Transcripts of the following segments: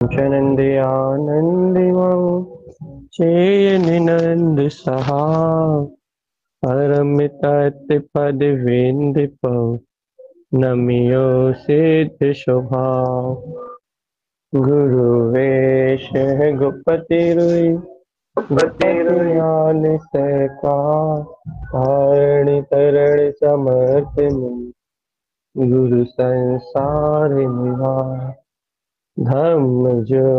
నందయానందిమం చేయని నంది సహా परमित पद विंदिपौ नमियो सिद्ध स्वभाव गुरु वेश है गुपति रुई गुपति आन सका तारण तरण समर्थ में गुरु संसार निवार धर्म जो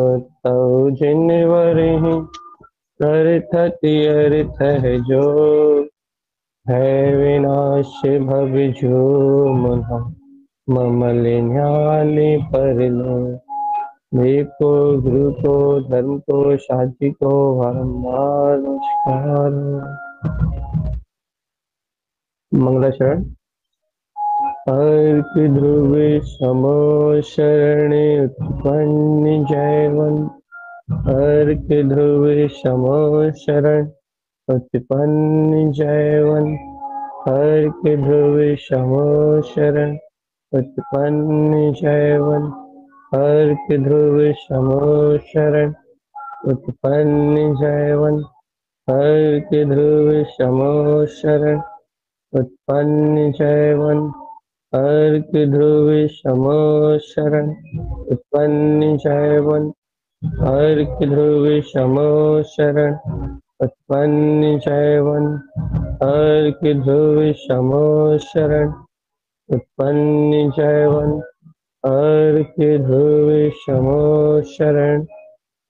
तौ जिनवरहि करथति अर्थ है जो है विनाश भव जो महा ममल न्याली पर लो को गुरु को धर्म को शांति को बारंबार नमस्कार। मंगलाचरण। अर्क ध्रुव समो शरण उत्पन्न जयवंत अर्क ध्रुव समो शरण उत्पन्न जयवंत अर्क ध्रुव समो शरण उत्पन्न जयवंत अर्क ध्रुव समो शरण उत्पन्न जयवंत अर्क ध्रुव समो शरण उत्पन्न जयवंत अर्क ध्रुव समो शरण उत्पन्न जयवंत अर्क ध्रुव समो शरण उत्पन्न जयवंत अर्क ध्रुव समो शरण उत्पन्न जयवंत अर्क ध्रुव समो शरण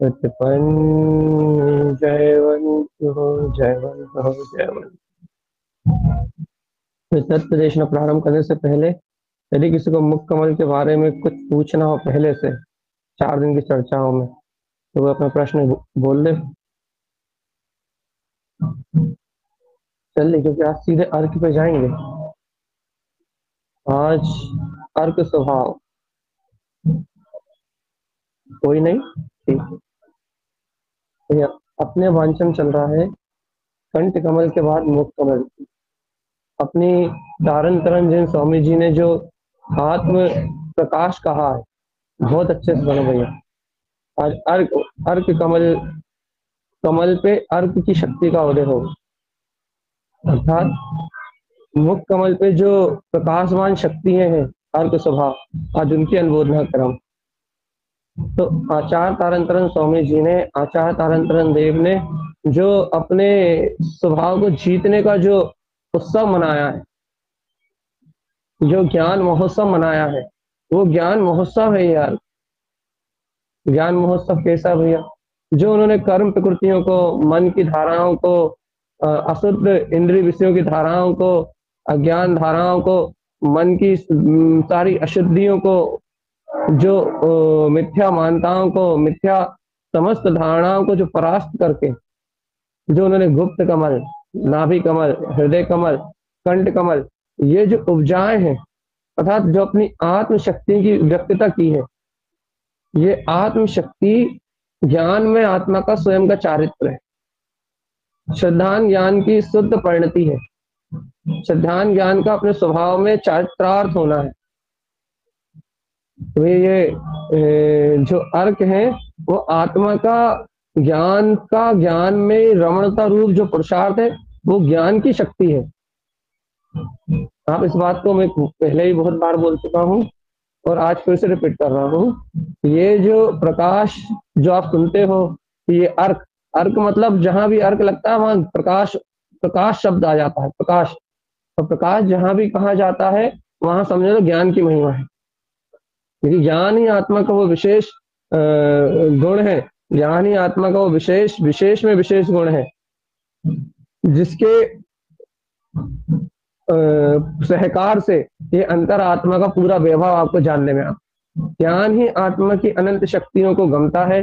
उत्पन्न जयवंत हो जयवंत हो जयवंत। तत्व देशना प्रारंभ करने से पहले यदि किसी को मुख कमल के बारे में कुछ पूछना हो पहले से 4 दिन की चर्चाओं में तो वो अपना प्रश्न बोल दे। चलिए क्योंकि आज सीधे अर्क पे जाएंगे। आज अर्क स्वभाव कोई नहीं ठीक है। अपने वांछन चल रहा है कंठ कमल के बाद मुख कमल। अपनी तारन तरन जिन स्वामी जी ने जो आत्म प्रकाश कहा है बहुत अच्छे से बनो भैया। आज अर्क अर्क कमल पे अर्क की शक्ति का उदय हो अर्थात मुख कमल पे जो प्रकाशवान शक्तियां हैं अर्क स्वभाव आज उनकी अनुमोदना करम। तो आचार्य तारंतरन स्वामी जी ने आचार्य तारंतरन देव ने जो अपने स्वभाव को जीतने का जो उत्सव मनाया है जो ज्ञान महोत्सव मनाया है वो ज्ञान महोत्सव है यार। ज्ञान महोत्सव कैसा भैया जो उन्होंने कर्म प्रकृतियों को मन की धाराओं को अशुद्ध इंद्रिय विषयों की धाराओं को अज्ञान धाराओं को मन की सारी अशुद्धियों को जो मिथ्या मान्यताओं को मिथ्या समस्त धारणाओं को जो परास्त करके जो उन्होंने गुप्त कमल नाभि कमल हृदय कमल कंठ कमल ये जो उपजाए हैं अर्थात जो अपनी आत्म शक्ति की व्यक्तता की है ये आत्म शक्ति ज्ञान में आत्मा का स्वयं का चारित्र है। श्रद्धान ज्ञान की शुद्ध परिणति है। श्रद्धान ज्ञान का अपने स्वभाव में चारित्रार्थ होना है। तो ये जो अर्क है वो आत्मा का ज्ञान में रमणता रूप जो पुरुषार्थ है वो ज्ञान की शक्ति है। आप इस बात को मैं पहले ही बहुत बार बोल चुका हूँ और आज फिर से रिपीट कर रहा हूँ। ये जो प्रकाश जो आप सुनते हो ये अर्क अर्क मतलब जहां भी अर्क लगता है वहां प्रकाश शब्द आ जाता है। प्रकाश और प्रकाश जहां भी कहा जाता है वहां समझो तो ज्ञान की महिमा है क्योंकि ज्ञान ही आत्मा का वो विशेष गुण है। ज्ञान ही आत्मा का वो विशेष में विशेष गुण है जिसके सहकार से ये अंतर आत्मा का पूरा वैभव आपको जानने में आता। ज्ञान ही आत्मा की अनंत शक्तियों को गमता है।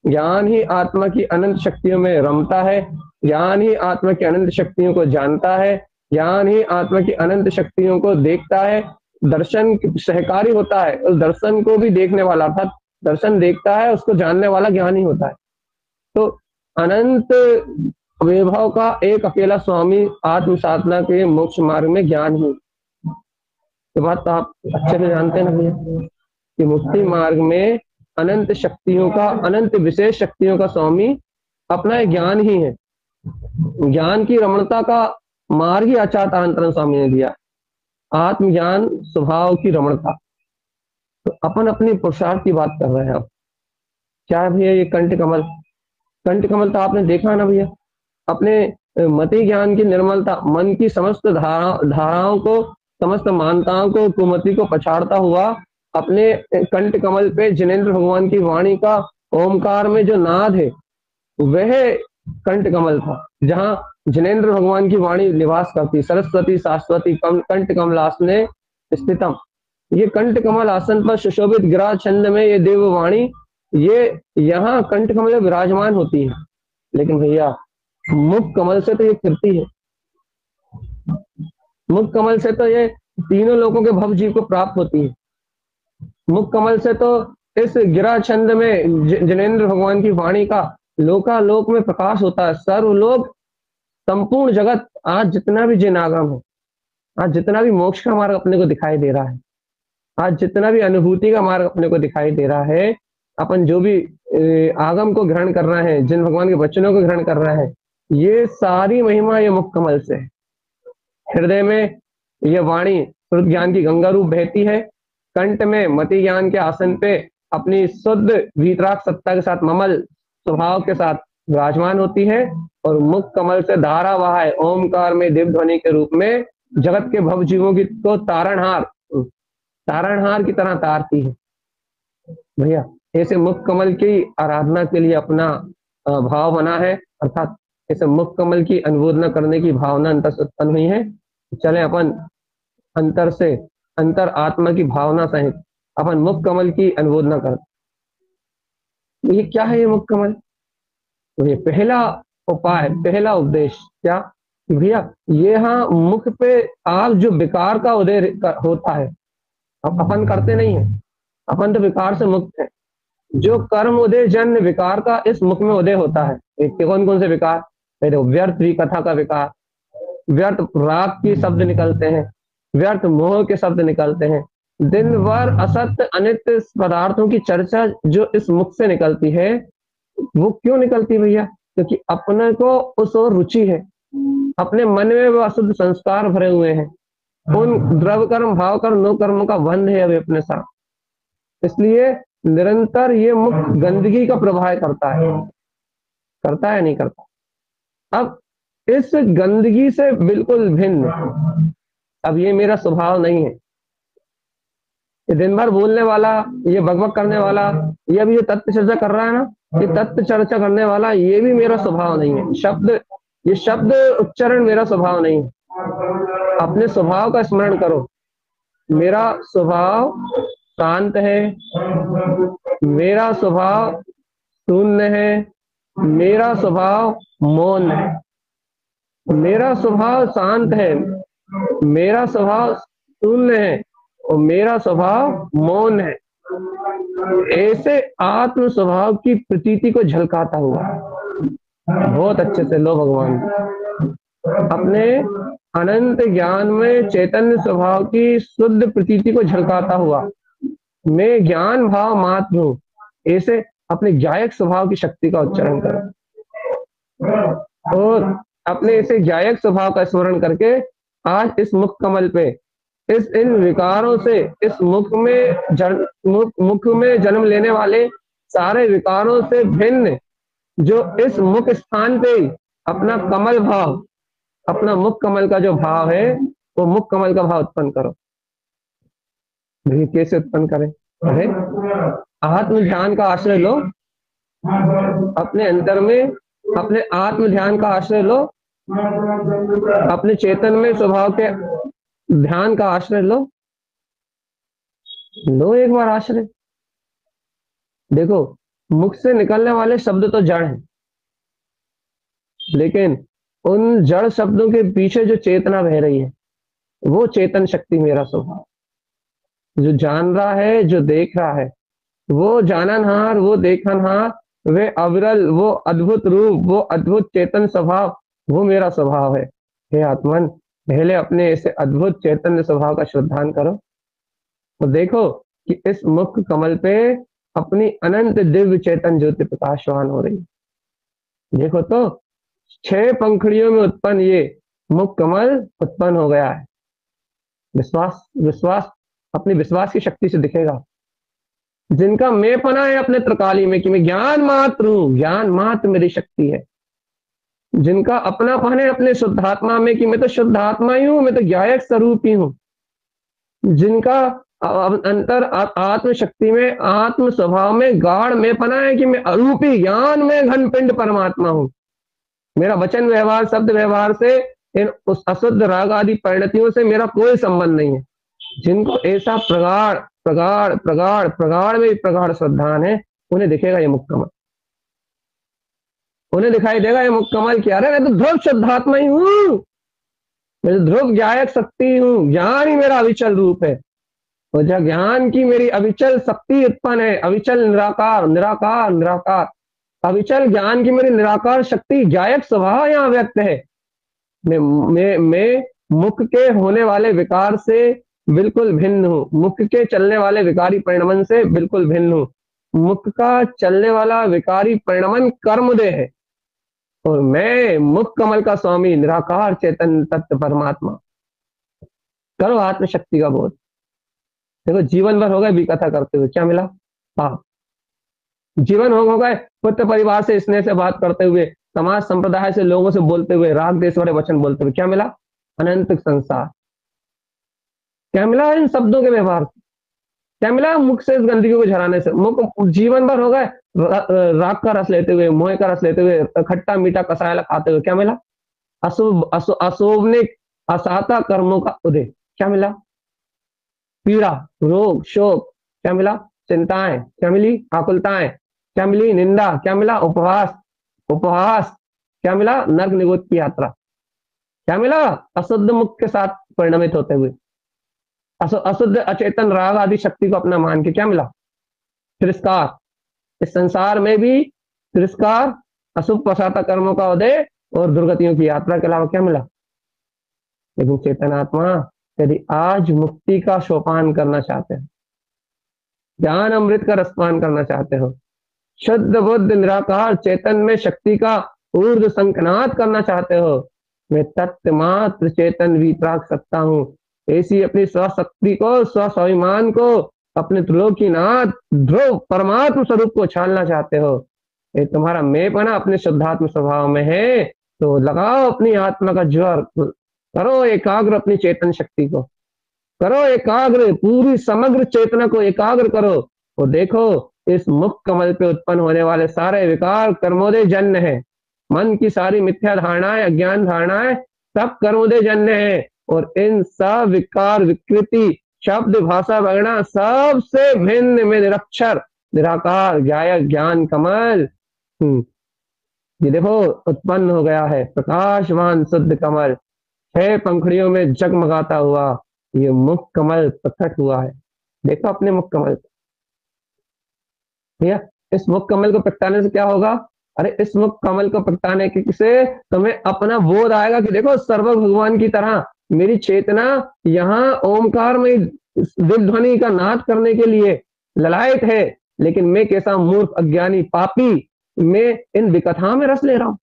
ज्ञान ही आत्मा की अनंत शक्तियों में रमता है। ज्ञान ही आत्मा की अनंत शक्तियों को जानता है। ज्ञान ही आत्मा की अनंत शक्तियों को देखता है। दर्शन सहकारी होता है उस दर्शन को भी देखने वाला अर्थात दर्शन देखता है उसको जानने वाला ज्ञान ही होता है। तो अनंत वैभव का एक अकेला स्वामी आत्म साधना के मोक्ष मार्ग में ज्ञान ही। ये बात तो आप अच्छे से जानते हैं ना भैया कि मुक्ति मार्ग में अनंत शक्तियों का, अनंत विशेष शक्तियों का स्वामी अपना ज्ञान ही है। ज्ञान की रमणता का मार्ग ही आचार तारतरण स्वामी ने दिया, आत्मज्ञान स्वभाव की रमणता। तो अपन अपनी पुरुषार्थ की बात कर रहे हैं। अब क्या है भैया ये कंठ कमल? कंठ कमल तो आपने देखा ना भैया, अपने मति ज्ञान की निर्मलता, मन की समस्त धाराओं को, समस्त मानताओं को, कुमति को पछाड़ता हुआ अपने कंठ कमल पे जिनेन्द्र भगवान की वाणी का ओमकार में जो नाद है वह कंठ कमल था, जहां जिनेन्द्र भगवान की वाणी निवास करती। सरस्वती शाश्वती कंठ कमलासने स्थितम। ये कंठ कमल आसन पर सुशोभित गिरा छंद में ये देववाणी, ये यहाँ कंठ कमल में विराजमान होती है। लेकिन भैया मुख कमल से तो ये फिरती है, मुख कमल से तो ये तीनों लोगों के भव जीव को प्राप्त होती है। मुख कमल से तो इस गिरा छंद में जिनेन्द्र भगवान की वाणी का लोकालोक में प्रकाश होता है। सर्वलोक, संपूर्ण जगत, आज जितना भी जिन आगम है, आज जितना भी मोक्ष का मार्ग अपने को दिखाई दे रहा है, आज जितना भी अनुभूति का मार्ग अपने को दिखाई दे रहा है, अपन जो भी आगम को ग्रहण कर रहे हैं, जिन भगवान के वचनों को ग्रहण कर रहे हैं, ये सारी महिमा ये मुख कमल से है। हृदय में ये वाणी श्रुत ज्ञान की गंगा रूप बहती है, कंठ में मति ज्ञान के आसन पे अपनी शुद्ध वीतराग सत्ता के साथ, ममल स्वभाव के साथ विराजमान होती है, और मुख कमल से धारा वहाय ओमकार में दिव्य ध्वनि के रूप में जगत के भव जीवों की को तारणहार की तरह तारती है। भैया ऐसे मुख कमल की आराधना के लिए अपना भाव बना है, अर्थात ऐसे मुख कमल की अनुमोदना करने की भावना अंतर से उत्पन्न हुई है। चले अपन अंतर से, अंतर आत्मा की भावना सहित अपन मुख कमल की अनुमोदना करते। ये क्या है ये मुख कमल? तो ये पहला उपाय, पहला उपदेश क्या भैया, ये हाँ मुख पे आप जो विकार का उदय होता है, अब अपन करते नहीं है, अपन तो विकार से मुक्त है। जो कर्म उदय जन्य विकार का इस मुख में उदय होता है, कौन कौन से विकार? व्यर्थ कथा का विकार, व्यर्थ राग की शब्द निकलते हैं, व्यर्थ मोह के शब्द निकलते हैं। दिन भर असत्य अनित्य पदार्थों की चर्चा जो इस मुख से निकलती है, वो क्यों निकलती है भैया? क्योंकि अपने को उस ओर रुचि है, अपने मन में वो अशुद्ध संस्कार भरे हुए हैं, उन द्रव कर्म भाव कर्म नो कर्मों का बंध है अभी अपने साथ। इसलिए निरंतर ये मुख गंदगी का प्रवाह करता है नहीं करता? अब इस गंदगी से बिल्कुल भिन्न, अब ये मेरा स्वभाव नहीं है। ये दिन भर बोलने वाला, ये बकबक करने वाला, ये अभी जो तत्व चर्चा कर रहा है ना, ये तत्व चर्चा करने वाला, ये भी मेरा स्वभाव नहीं है। ये शब्द उच्चारण मेरा स्वभाव नहीं है। अपने स्वभाव का स्मरण करो। मेरा स्वभाव शांत है, मेरा स्वभाव शून्य है, मेरा स्वभाव मौन है, मेरा स्वभाव शांत है, मेरा स्वभाव शून्य है और मेरा स्वभाव मौन है। ऐसे आत्म स्वभाव की प्रतीति को झलकाता हुआ, बहुत अच्छे से लो भगवान अपने अनंत ज्ञान में चैतन्य स्वभाव की शुद्ध प्रतीति को झलकाता हुआ, मैं ज्ञान भाव मात्र हूं, ऐसे अपने ज्ञायक स्वभाव की शक्ति का उच्चारण करो और अपने ऐसे ज्ञायक स्वभाव का स्मरण करके आज इस मुख कमल पे, इस इन विकारों से, इस मुख में जन्म लेने वाले सारे विकारों से भिन्न जो इस मुख स्थान पे अपना कमल भाव, अपना मुख कमल का जो भाव है, वो मुख कमल का भाव उत्पन्न करो। कैसे उत्पन्न करें? अरे आत्म ध्यान का आश्रय लो, अपने अंतर में अपने आत्म ध्यान का आश्रय लो, अपने चेतन में स्वभाव के ध्यान का आश्रय लो एक बार आश्रय। देखो मुख से निकलने वाले शब्द तो जड़ हैं, लेकिन उन जड़ शब्दों के पीछे जो चेतना बह रही है, वो चेतन शक्ति मेरा स्वभाव, जो जान रहा है, जो देख रहा है, वो जाननहार, वो देखनहार, वे अविरल, वो अद्भुत रूप, वो अद्भुत चेतन स्वभाव, वो मेरा स्वभाव है। हे आत्मन, पहले अपने ऐसे अद्भुत चैतन्य स्वभाव का श्रद्धान करो और देखो कि इस मुख कमल पे अपनी अनंत दिव्य चेतन ज्योति प्रकाशवान हो रही है। देखो तो 6 पंखुड़ियों में उत्पन्न ये मुख कमल उत्पन्न हो गया है। विश्वास विश्वास अपनी विश्वास की शक्ति से दिखेगा। जिनका मैं पना है अपने त्रिकाली में कि मैं ज्ञान मात्र हूं, ज्ञान मात्र मेरी शक्ति है। जिनका अपनापन है अपने शुद्धात्मा में कि मैं तो शुद्धात्मा ही हूं, मैं तो ज्ञायक स्वरूप ही हूं। जिनका अंतर आत्म शक्ति में, आत्म स्वभाव में गाढ़ में पना है कि मैं अरूपी ज्ञान में घन पिंड परमात्मा हूं। मेरा वचन व्यवहार, शब्द व्यवहार से, इन उस अशुद्ध राग आदि परिणतियों से मेरा कोई संबंध नहीं है। जिनको ऐसा प्रगाढ़ प्रगाढ़ प्रगाढ़ प्रगाढ़ में प्रगाढ़ श्रद्धान है, उन्हें दिखेगा ये मुख कमल। उन्हें दिखाई देगा ये मुख कमल क्या है, मैं तो ध्रुव शुद्धात्मा ही हूं, मैं तो ध्रुव ज्ञायक शक्ति हूं, ज्ञान ही मेरा अविचल रूप है। और जब ज्ञान की मेरी अविचल शक्ति उत्पन्न है, अविचल निराकार निराकार निराकार, अविचल ज्ञान की मेरी निराकार शक्ति, ज्ञायक स्वभाव यहाँ व्यक्त है। मैं मुख के होने वाले विकार से बिल्कुल भिन्न हूं, मुख के चलने वाले विकारी परिणमन से बिल्कुल भिन्न हूं। मुख का चलने वाला विकारी परिणमन कर्मदेह है, और मैं मुख कमल का स्वामी निराकार चेतन तत्व परमात्मा। करो आत्मशक्ति का बोध। देखो जीवन भर हो गए विकथा करते हुए, क्या मिला? पाप। जीवन हो गए पुत्र परिवार से स्नेह से बात करते हुए, समाज संप्रदाय से लोगों से बोलते हुए, राग देश वाले वचन बोलते हुए, क्या मिला? अनंत संसार। क्या मिला इन शब्दों के व्यवहार से? क्या मिला मुख से इस गंदगी को झराने से? मुख जीवन भर हो गए राग का रस लेते हुए, मोह का रस लेते हुए, खट्टा मीठा कसायला खाते हुए, क्या मिला? अशुभ अशोभनिक असाता कर्मों का उदय, क्या मिला? पीड़ा, रोग, शोक, क्या मिला? चिंताएं, क्या मिली? आकुलताएं, क्या मिली? निंदा, क्या मिला? उपहास, उपहास, क्या मिला? नर्क निगोद की यात्रा, क्या मिला? अशुद्ध मुख के साथ परिणमित होते हुए, अशुद्ध अचेतन राग आदि शक्ति को अपना मान के, क्या मिला? तिरस्कार। इस संसार में भी तिरस्कार, अशुभ पश्चाता कर्मों का उदय और दुर्गतियों की यात्रा के अलावा क्या मिला? लेकिन चेतन आत्मा यदि आज मुक्ति का सोपान करना चाहते हो, ज्ञान अमृत का रसपान करना चाहते हो, शुद्ध बुद्ध निराकार चेतन में शक्ति का ऊर्ध्व संकनाद करना चाहते हो, मैं तत्व मात्र चेतन वितराग सकता हूं। ऐसी अपनी स्वशक्ति को, स्वस्वाभिमान को, अपने त्रिलोकीनाथ ध्रुव परमात्म स्वरूप को छानना चाहते हो, ये तुम्हारा मेपना अपने शुद्धात्म स्वभाव में है, तो लगाओ अपनी आत्मा का ज्वर, करो एकाग्र अपनी चेतन शक्ति को, करो एकाग्र, पूरी समग्र चेतना को एकाग्र करो, और देखो इस मुख कमल पे उत्पन्न होने वाले सारे विकार कर्मोदय जन्य है। मन की सारी मिथ्या धारणाएं, अज्ञान धारणाएं सब कर्मोदय जन्य है, और इन सब विकार विकृति शब्द भाषा वगैरह सबसे भिन्न में निरक्षर निराकार ज्ञायक ज्ञान कमल ये देखो उत्पन्न हो गया है, प्रकाशवान शुद्ध कमल 6 पंखुड़ियों में जगमगाता हुआ ये मुख कमल प्रकट हुआ है। देखो अपने मुख कमल, भैया इस मुख कमल को प्रगटाने से क्या होगा? अरे इस मुख कमल को प्रगटाने से तुम्हें अपना बोध आएगा कि देखो सर्व भगवान की तरह मेरी चेतना यहाँ ओमकार में दिव्य ध्वनि का नाद करने के लिए ललायत है, लेकिन मैं कैसा मूर्ख अज्ञानी पापी, मैं इन विकथाओं में रस ले रहा हूं।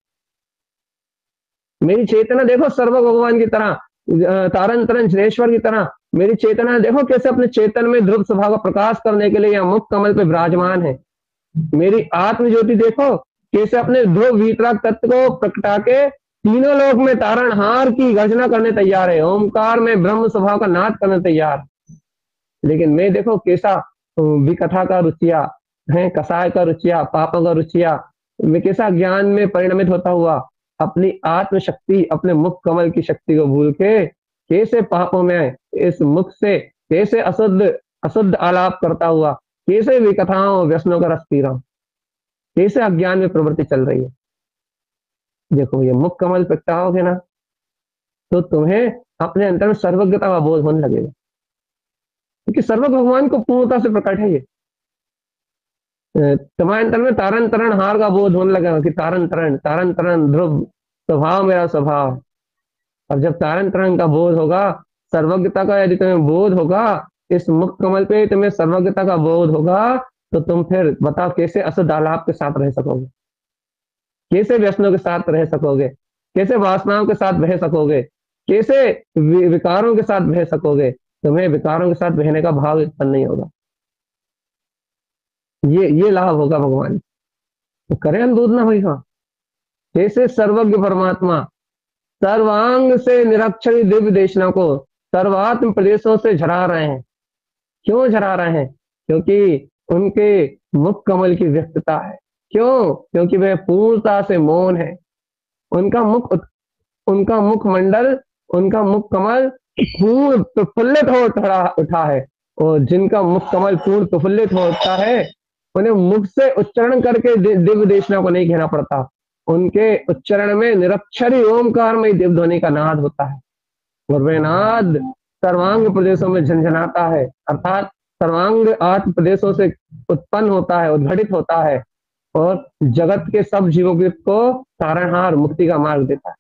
मेरी चेतना देखो सर्व भगवान की तरह, तारन तरन जनेश्वर की तरह मेरी चेतना देखो कैसे अपने चेतन में ध्रुव स्वभाव का प्रकाश करने के लिए यहाँ मुख कमल पे विराजमान है। मेरी आत्म ज्योति देखो कैसे अपने ध्रुव वीतराग तत्व को प्रकटा के तीनों लोक में तारणहार की गर्जना करने तैयार है, ओमकार में ब्रह्म स्वभाव का नाद करने तैयार। लेकिन मैं देखो कैसा विकथा का रुचिया है, कसाय का रुचिया, पापों का रुचिया, मैं कैसा ज्ञान में परिणमित होता हुआ अपनी आत्म शक्ति, अपने मुख कमल की शक्ति को भूल के कैसे पापों में इस मुख से कैसे अशुद्ध अशुद्ध आलाप करता हुआ कैसे विकथाओं व्यसनों का रस पी रहा हूं, कैसे अज्ञान में प्रवृत्ति चल रही है। देखो ये मुख कमल प्रगटाओगे ना तो तुम्हें अपने अंतर में सर्वज्ञता का बोध होने लगेगा, क्योंकि सर्व भगवान को पूर्णता से प्रकट है। ये तुम्हारे अंतर में तारन तरण हार का बोध होने लगेगा कि तारन तरण ध्रुव स्वभाव मेरा स्वभाव। अब जब तारन तरण का बोध होगा, सर्वज्ञता का यदि तुम्हें बोध होगा, इस मुख कमल पे तुम्हें सर्वज्ञता का बोध होगा, तो तुम फिर बताओ कैसे असद आलाप के साथ रह सकोगे, कैसे व्यसनों के साथ रह सकोगे, कैसे वासनाओं के साथ बह सकोगे, कैसे विकारों के साथ बह सकोगे। तुम्हें विकारों के साथ बहने का भाव उत्पन्न नहीं होगा। ये लाभ होगा भगवान। तो करें अनुरोध ना भाई। हाँ, जैसे सर्वज्ञ परमात्मा सर्वांग से निरक्षरी दिव्य देशना को सर्वात्म प्रदेशों से झरा रहे हैं। क्यों झरा रहे हैं? क्योंकि उनके मुख कमल की व्यक्तता है। क्यों? क्योंकि वह पूर्णता से मौन है। उनका मुख मंडल, उनका मुख कमल पूर्ण प्रफुल्लित हो उठा है। और जिनका मुख कमल पूर्ण प्रफुल्लित होता है, उन्हें मुख से उच्चारण करके दिव्य देशना को नहीं कहना पड़ता। उनके उच्चारण में निरक्षरी ओमकार में दिव्य ध्वनि का नाद होता है, और वह नाद सर्वांग प्रदेशों में झंझनाता है, अर्थात सर्वांग 8 प्रदेशों से उत्पन्न होता है, उद्घटित होता है, और जगत के सब जीवों को तारणहार मुक्ति का मार्ग देता है।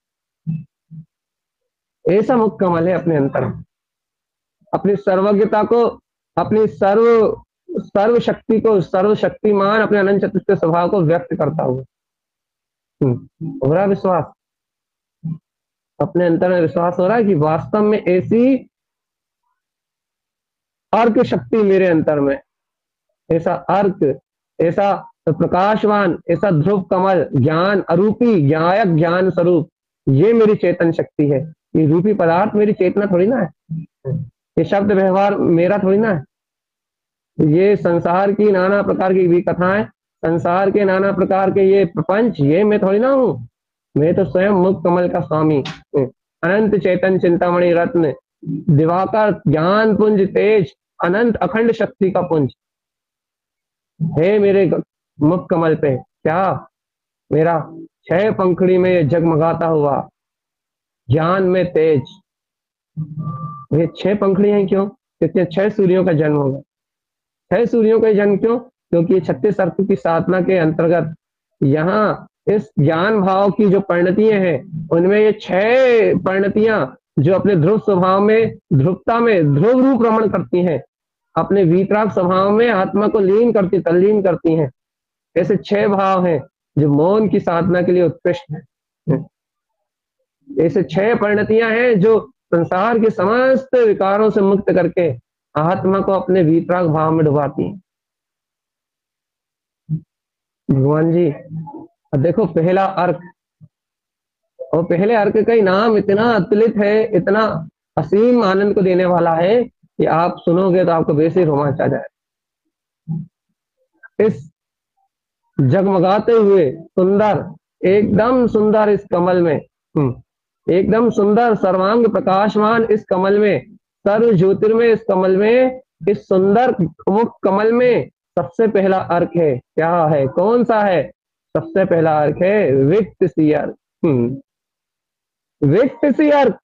ऐसा मुख कमल है अपने अंतर में, अपनी सर्वज्ञता को, अपनी सर्व शक्ति को, सर्वशक्तिमान अपने अनंत चतुर्थ स्वभाव को व्यक्त करता हुआ। हो रहा विश्वास? अपने अंतर में विश्वास हो रहा है कि वास्तव में ऐसी अर्क शक्ति मेरे अंतर में, ऐसा अर्क, ऐसा प्रकाशवान, ऐसा ध्रुव कमल, ज्ञान अरूपी ज्ञायक ज्ञान स्वरूप, ये मेरी चेतन शक्ति है। ये रूपी पदार्थ मेरी चेतना थोड़ी ना है, ये शब्द व्यवहार मेरा थोड़ी ना है। ये संसार की नाना प्रकार की भी कथाएं, संसार के नाना प्रकार के ये प्रपंच, ये मैं थोड़ी ना हूं। मैं तो स्वयं मुख कमल का स्वामी, अनंत चेतन चिंतामणि रत्न, दिवाकर ज्ञान पुंज तेज, अनंत अखंड शक्ति का पुंज है मेरे मुख कमल पे। क्या? मेरा 6 पंखड़ी में जगमगाता हुआ ज्ञान में तेज। ये 6 पंखड़ी हैं क्यों? क्योंकि 6 सूर्यों का जन्म होगा। 6 सूर्यों का जन्म क्यों? क्योंकि 36 अर्थ की साधना के अंतर्गत यहाँ इस ज्ञान भाव की जो परिणतियां हैं, उनमें ये 6 परिणतियां जो अपने ध्रुव स्वभाव में, ध्रुवता में ध्रुव रूप रमण करती हैं, अपने वीतराग स्वभाव में आत्मा को लीन करती, तल्लीन करती हैं। ऐसे 6 भाव हैं जो मौन की साधना के लिए उत्कृष्ट है। ऐसे 6 परिणतियां हैं जो संसार के समस्त विकारों से मुक्त करके आत्मा को अपने वीतराग भाव में डुबाती हैं। भगवान जी, अब देखो पहला अर्क, और पहले अर्क का ही नाम इतना अतुलित है, इतना असीम आनंद को देने वाला है कि आप सुनोगे तो आपको वैसे ही रोमांच आ जाए। इस जगमगाते हुए सुंदर, एकदम सुंदर इस कमल में, एकदम सुंदर सर्वांग प्रकाशमान इस कमल में, सर्व ज्योतिर्मय इस कमल में, इस सुंदर मुख कमल में सबसे पहला अर्क है। क्या है? कौन सा है? सबसे पहला अर्क है विक्त सी अर्क। विक्त सी अर्क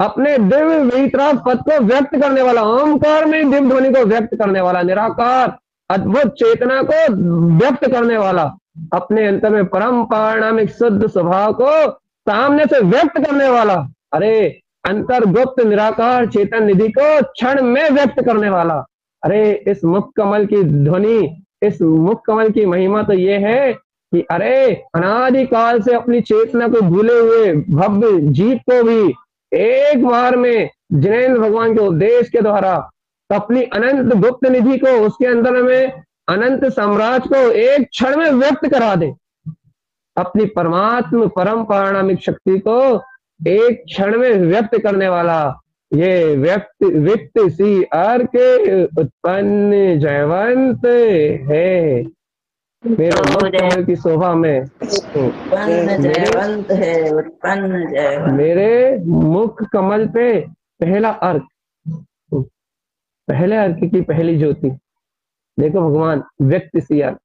अपने दिव्य वीतराग पद को व्यक्त करने वाला, ओमकार में दिव्य ध्वनि को व्यक्त करने वाला, निराकार अद्भुत चेतना को व्यक्त करने वाला, अपने अंतर में परम पारणामिक शुद्ध स्वभाव को सामने से व्यक्त करने वाला, अरे अंतर्गुप्त निराकार चेतन निधि को क्षण में व्यक्त करने वाला। अरे इस मुख कमल की ध्वनि, इस मुख कमल की महिमा तो ये है कि अरे अनादिकाल से अपनी चेतना को भूले हुए भव्य जीव को भी एक बार में जिनेन्द्र भगवान के उपदेश के द्वारा अपनी अनंत गुप्त निधि को, उसके अंदर में अनंत साम्राज्य को एक क्षण में व्यक्त करा दे। अपनी परमात्म परम पारणामिक शक्ति को एक क्षण में व्यक्त करने वाला ये विक्त सी अर्क उत्पन्न जयवंत है मेरे मुख कमल की शोभा में। जयवंत है, उत्पन्न जयवंत। मेरे मुख कमल पे पहला अर्क, पहले अर्क की पहली ज्योति। देखो भगवान व्यक्त सी अर्क,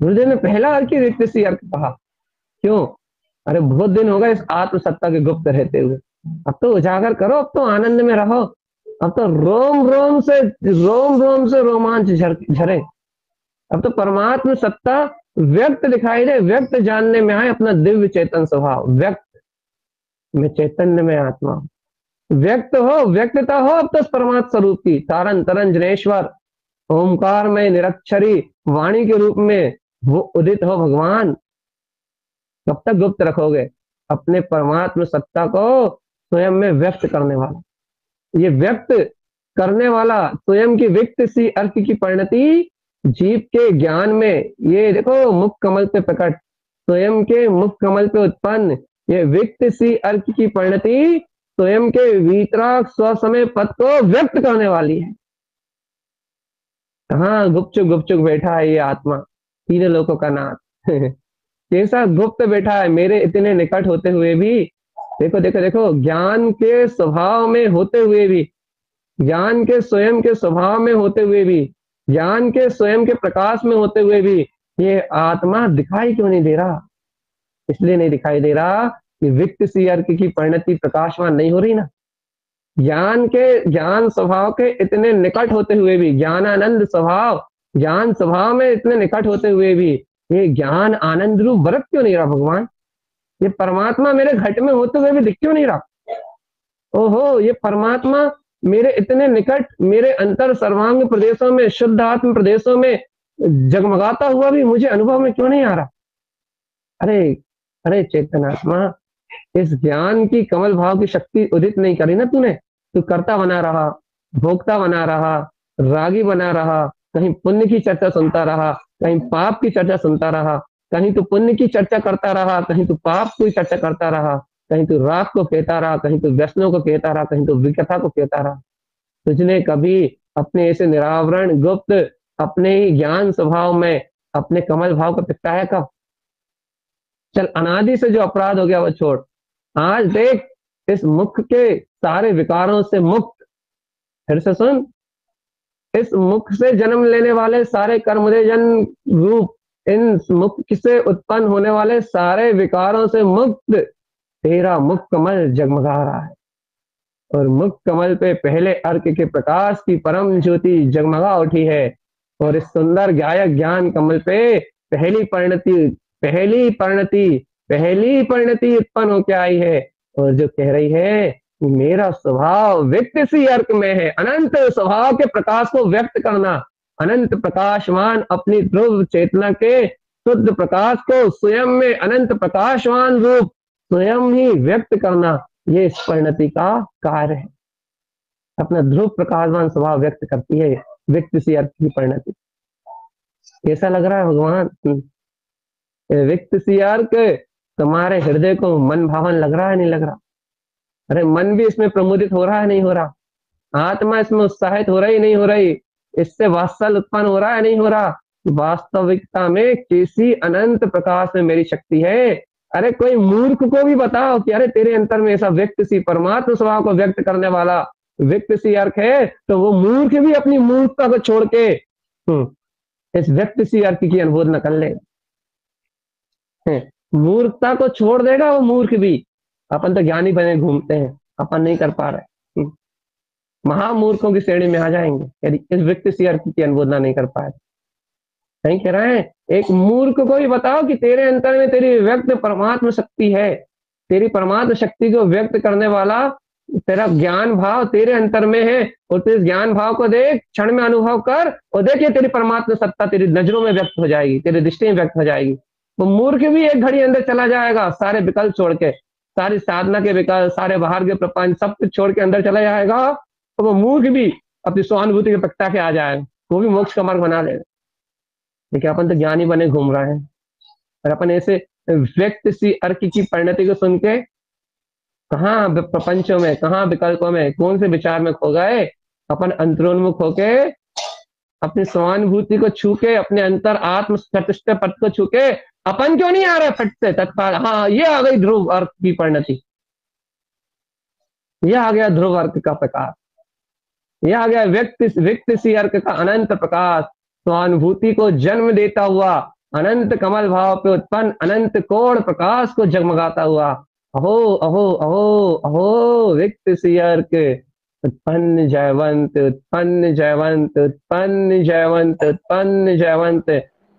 गुरुदेव ने पहला अर्क ही व्यक्त सी अर्क कहा। क्यों? अरे बहुत दिन होगा इस आत्मसत्ता के गुप्त रहते हुए, अब तो उजागर करो, अब तो आनंद में रहो, अब तो रोम रोम से रोमांच झरे, अब तो परमात्मा सत्ता व्यक्त दिखाई दे, व्यक्त जानने में आए अपना दिव्य चेतन स्वभाव। व्यक्त में चैतन्य में आत्मा व्यक्त हो, व्यक्तता हो अब तो परमात्मा स्वरूप की, तारन तरन जनेश्वर ओमकार में निरक्षरी वाणी के रूप में वो उदित हो भगवान। कब तक गुप्त रखोगे अपने परमात्म सत्ता को स्वयं में व्यक्त करने वाला? ये व्यक्त करने वाला स्वयं की विक्त सी अर्थ की परिणति जीव के ज्ञान में, ये देखो मुख कमल पे प्रकट, स्वयं के मुख कमल पे उत्पन्न ये विक्त सी अर्थ की परिणति स्वयं के वीतराग स्वसमय पद को व्यक्त करने वाली है। कहाँ गुपचुप बैठा है ये आत्मा, तीनों लोगों का नाथ कैसा गुप्त बैठा है मेरे इतने निकट होते हुए भी। देखो देखो देखो, ज्ञान के स्वभाव में होते हुए भी, ज्ञान के स्वयं के स्वभाव में होते हुए भी, ज्ञान के स्वयं के प्रकाश में होते हुए भी ये आत्मा दिखाई क्यों नहीं दे रहा? इसलिए नहीं दिखाई दे रहा कि विक्त सी अर्क की परिणति प्रकाशवान नहीं हो रही ना। ज्ञान स्वभाव के इतने निकट होते हुए भी, ज्ञानानंद स्वभाव, ज्ञान स्वभाव में इतने निकट होते हुए भी ये ज्ञान आनंद रूप बरत क्यों नहीं रहा भगवान? ये परमात्मा मेरे घट में होते हुए भी दिख क्यों नहीं रहा? ओहो, ये परमात्मा मेरे इतने निकट, मेरे अंतर सर्वांग प्रदेशों में, शुद्ध आत्म प्रदेशों में जगमगाता हुआ भी मुझे अनुभव में क्यों नहीं आ रहा? अरे अरे चेतनात्मा, इस ज्ञान की कमल भाव की शक्ति उदित नहीं करी ना तूने। तू कर्ता बना रहा, भोक्ता बना रहा, रागी बना रहा, कहीं पुण्य की चर्चा सुनता रहा, कहीं पाप की चर्चा सुनता रहा, कहीं तू पुण्य की चर्चा करता रहा, कहीं तू पाप की चर्चा करता रहा, कहीं तू राग को कहता रहा, कहीं तू व्यसनों को कहता रहा, कहीं तू विकथा को कहता रहा। तुझने कभी अपने ऐसे निरावरण गुप्त अपने ही ज्ञान स्वभाव में अपने कमल भाव को प्रगटाया कब? चल, अनादि से जो अपराध हो गया वो छोड़, आज देख इस मुख के सारे विकारों से मुक्त, फिर से सुन, इस मुख से जन्म लेने वाले सारे कर्मजन रूप, इन मुख से उत्पन्न होने वाले सारे विकारों से मुक्त तेरा मुख कमल जगमगा रहा है। और मुख कमल पे पहले अर्क के प्रकाश की परम ज्योति जगमगा उठी है। और इस सुंदर गायक ज्ञान कमल पे पहली परिणति उत्पन्न होकर आई है। और जो कह रही है मेरा स्वभाव व्यक्त सी अर्क में है, अनंत स्वभाव के प्रकाश को व्यक्त करना, अनंत प्रकाशवान अपनी ध्रुव चेतना के शुद्ध प्रकाश को स्वयं में अनंत प्रकाशवान रूप स्वयं ही व्यक्त करना, ये इस परिणति का कार्य है। अपना ध्रुव प्रकाशवान स्वभाव व्यक्त करती है व्यक्त सी अर्थ की परिणति। कैसा लग रहा है भगवान? व्यक्त सी अर्क तुम्हारे हृदय को मन भावन लग रहा है, नहीं लग रहा? अरे मन भी इसमें प्रमुदित हो रहा है, नहीं हो रहा? आत्मा इसमें उत्साहित हो रही, नहीं हो रही? इससे वात्सल उत्पन्न हो रहा है, नहीं हो रहा? वास्तविकता में कैसी अनंत प्रकाश में मेरी शक्ति है। अरे कोई मूर्ख को भी बताओ कि अरे तेरे अंतर में ऐसा व्यक्त सी परमात्म स्वभाव को व्यक्त करने वाला व्यक्त सी अर्थ है, तो वो मूर्ख भी अपनी मूर्खता को छोड़ के इस व्यक्त सी अर्थ की अनुबोधना कर ले। मूर्खता को छोड़ देगा वो मूर्ख भी। अपन तो ज्ञानी बने घूमते हैं, अपन नहीं कर पा रहे, महामूर्खों की श्रेणी में आ जाएंगे यदि इस व्यक्त सी अर्थ की अनुबोधना नहीं कर पाए। नहीं कह रहे हैं, एक मूर्ख को ही बताओ कि तेरे अंतर में तेरी व्यक्त परमात्म शक्ति है, तेरी परमात्म शक्ति को व्यक्त करने वाला तेरा ज्ञान भाव तेरे अंतर में है, और तू इस ज्ञान भाव को देख, क्षण में अनुभव कर, और देखिए तेरी परमात्मा सत्ता तेरी नजरों में व्यक्त हो जाएगी, तेरी दृष्टि में व्यक्त हो जाएगी। वो मूर्ख भी एक घड़ी अंदर चला जाएगा, सारे विकल्प छोड़ के, सारी साधना के विकल्प, सारे बाहर के प्रपंच सब कुछ छोड़ के अंदर चला जाएगा, तो वो मूर्ख भी अपनी स्वानुभूति के प्रगटा के आ जाएगा, वो भी मोक्ष का मार्ग बना लेगा। लेकिन अपन तो ज्ञानी बने घूम रहे हैं, और अपन ऐसे व्यक्त सी अर्क की परिणति को सुन के कहाँ प्रपंचों में, कहाँ विकल्पों में, कौन से विचार में खो गए। अपन अंतरोन्मुख होके अपनी स्वानुभूति को छू के, अपने अंतर आत्म प्रतिष्ठ पद को छू के अपन क्यों नहीं आ रहा फट से तत्काल? हाँ, ये आ गई ध्रुव अर्क की परिणति, ये आ गया ध्रुव अर्क का प्रकाश, ये आ गया व्यक्त सी अर्क का अनंत प्रकाश, स्वानुभूति को जन्म देता हुआ, अनंत कमल भाव पे उत्पन्न अनंत कोण प्रकाश को जगमगाता हुआ। अहो अहो अहो अहो व्यक्त सी अर्क उत्पन्न जयवंत, उत्पन्न जयवंत, उत्पन्न जयवंत, उत्पन्न जयवंत,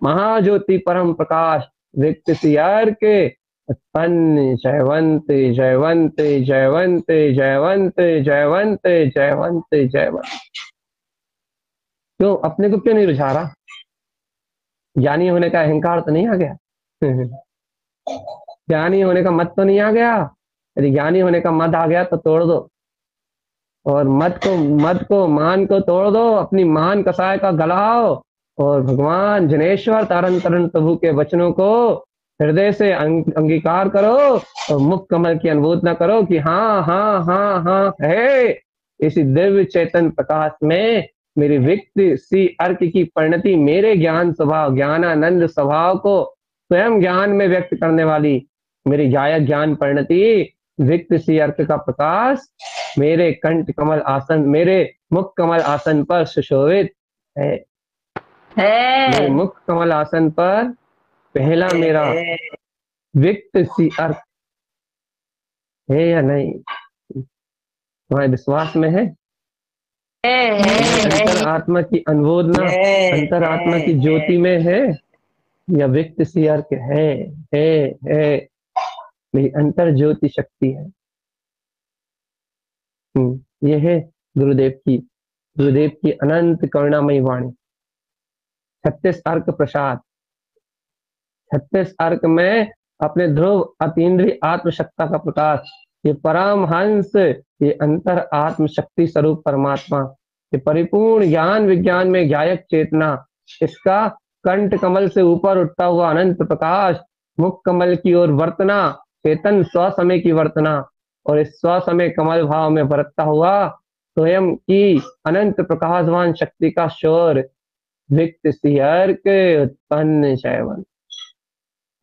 महाज्योति परम प्रकाश व्यक्त सी अर्क उत्पन्न जयवंत जयवंत जयवंत जयवंत जयवंत जयवंत जयवंत। क्यों अपने को क्यों नहीं रुझा रहा? ज्ञानी होने का अहंकार तो नहीं आ गया? ज्ञानी होने का मत तो नहीं आ गया? यदि ज्ञानी होने का मत आ गया तो तोड़ दो, और मत को मान को तोड़ दो, अपनी मान कसाय का गलाओ, और भगवान जनेश्वर तारण तरण प्रभु के वचनों को हृदय से अंगीकार करो, और मुख कमल की अनुभूति न करो कि हाँ हाँ हाँ हाँ है। इसी दिव्य चेतन प्रकाश में मेरी विक्त सी अर्क की परिणति, मेरे ज्ञान स्वभाव ज्ञानानंद स्वभाव को स्वयं ज्ञान में व्यक्त करने वाली मेरी गायक ज्ञान परिणति, विक्त सी अर्क का प्रकाश मेरे कंठ कमल आसन, मेरे मुख कमल आसन पर सुशोभित है। मेरे मुख कमल आसन पर पहला मेरा विक्त सी अर्क है या नहीं? तुम्हारे विश्वास में है? अंतर आत्मा की अनुबोधना अंतर आत्मा की ज्योति में है, या विक्त सी अर्क है? मेरी अंतर ज्योति शक्ति है। ये है गुरुदेव की अनंत करुणामयी वाणी। 36 अर्क प्रसाद, 36 अर्क में अपने ध्रुव अतीन्द्रिय आत्मशक्ता का प्रकाश, ये परमहंस, ये अंतर आत्म शक्ति स्वरूप परमात्मा, ये परिपूर्ण ज्ञान विज्ञान में गायक चेतना, इसका कंठ कमल से ऊपर उठता हुआ अनंत प्रकाश, मुख कमल की ओर वर्तना, चेतन स्वसमय की वर्तना, और इस स्वसमय कमल भाव में बरतता हुआ स्वयं की अनंत प्रकाशवान शक्ति का शोर, विक्त सी अर्क उत्पन्न शैवन,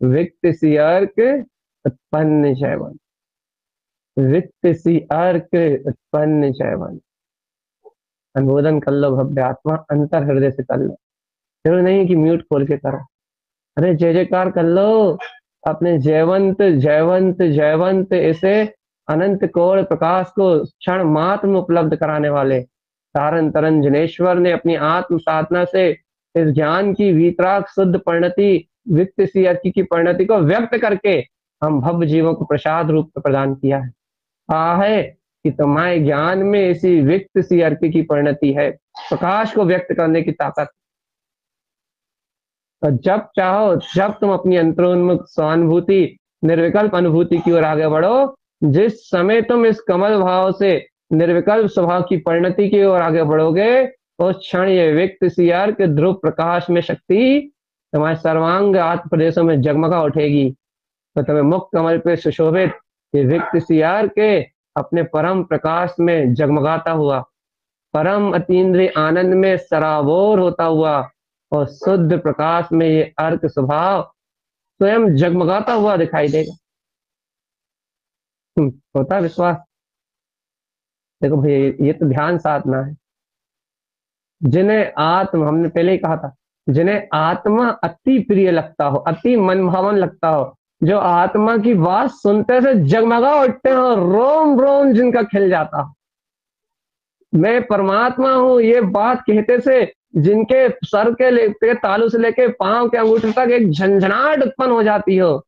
विक्त सी अर्क उत्पन्न शैवन, विक्त सी अर्क उत्पन्न शैवन। अनुमोदन कर लो भव्य आत्मा, अंतर हृदय से कर लो, जरूर नहीं कि म्यूट खोल के करो। अरे जय जयकार कर लो अपने जयवंत जयवंत जयवंत ऐसे अनंत कोण प्रकाश को क्षण मात्र में उपलब्ध कराने वाले तारण तरण जनेश्वर ने अपनी आत्म साधना से इस ज्ञान की वीतराग शुद्ध परिणति, विक्त सी अर्क की परिणति को व्यक्त करके हम भव्य जीवों को प्रसाद रूप में प्रदान किया है। है कि तुम्हारे ज्ञान में इसी विक्त सी अर्क की परिणति है, प्रकाश को व्यक्त करने की ताकत। और जब चाहो जब तुम अपनी अंतरोन्मुख स्वानुभूति निर्विकल्प अनुभूति की ओर आगे बढ़ो, जिस समय तुम इस कमल भाव से निर्विकल्प स्वभाव की परिणति की ओर आगे बढ़ोगे, उस क्षण ये विक्त सी अर्क ध्रुव प्रकाश में शक्ति तुम्हारे सर्वांग आत्म प्रदेशों में जगमगा उठेगी। तो तुम्हें मुख कमल पे सुशोभित ये विक्त सी अर्क अपने परम प्रकाश में जगमगाता हुआ, परम अतीन्द्रिय आनंद में सराबोर होता हुआ, और शुद्ध प्रकाश में ये अर्क स्वभाव स्वयं जगमगाता हुआ दिखाई देगा। होता है विश्वास? देखो भैया, ये तो ध्यान साधना है। जिन्हें आत्म, हमने पहले ही कहा था, जिन्हें आत्मा अति प्रिय लगता हो, अति मनभावन लगता हो, जो आत्मा की बात सुनते से जगमगा उठते हो, रोम रोम जिनका खिल जाता हो, मैं परमात्मा हूं ये बात कहते से जिनके सर के लेके तालू से लेके पांव के अंगूठे तक एक झंझनाहट उत्पन्न हो जाती हो,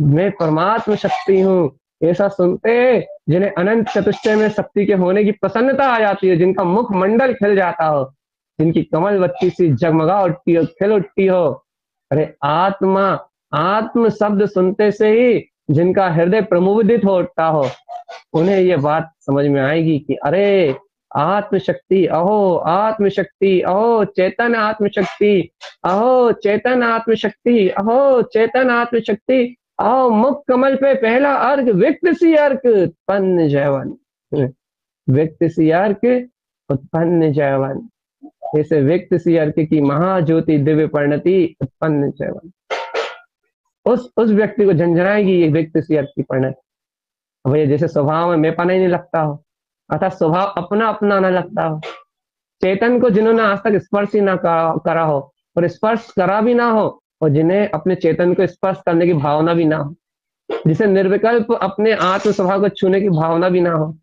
मैं परमात्मा शक्ति हूँ ऐसा सुनते, जिन्हें अनंत चतुष्टय में शक्ति के होने की प्रसन्नता आ जाती है, जिनका मुख मंडल खिल जाता हो, जिनकी कमल बत्ती सी जगमगा उठती हो, खिल उठती हो। अरे आत्मा, आत्म शब्द सुनते से ही जिनका हृदय प्रमुदित हो उठता हो, उन्हें ये बात समझ में आएगी कि अरे आत्मशक्ति, अहो आत्मशक्ति, अहो चेतन आत्मशक्ति, अहो चेतन आत्मशक्ति, अहो चेतन आत्मशक्ति, आओ मुख कमल पे पहला अर्घ विक्त सी अर्क उत्पन्न जयवन, विक्त सी अर्क उत्पन्न जयवन, ऐसे विक्त सी अर्क की महाज्योति दिव्य परिणति उत्पन्न जयवन उस व्यक्ति को झंझनाएगी ये विक्त सी अर्क की परिणति। भैया जैसे स्वभाव में मेपना ही नहीं लगता हो, अर्थात स्वभाव अपना अपना न लगता हो, चेतन को जिन्होंने आज तक स्पर्श ही ना करा हो और स्पर्श करा भी ना हो, और जिन्हें अपने चेतन को स्पर्श करने की भावना भी ना हो, जिसे निर्विकल्प अपने आत्म स्वभाव को छूने की भावना भी ना हो,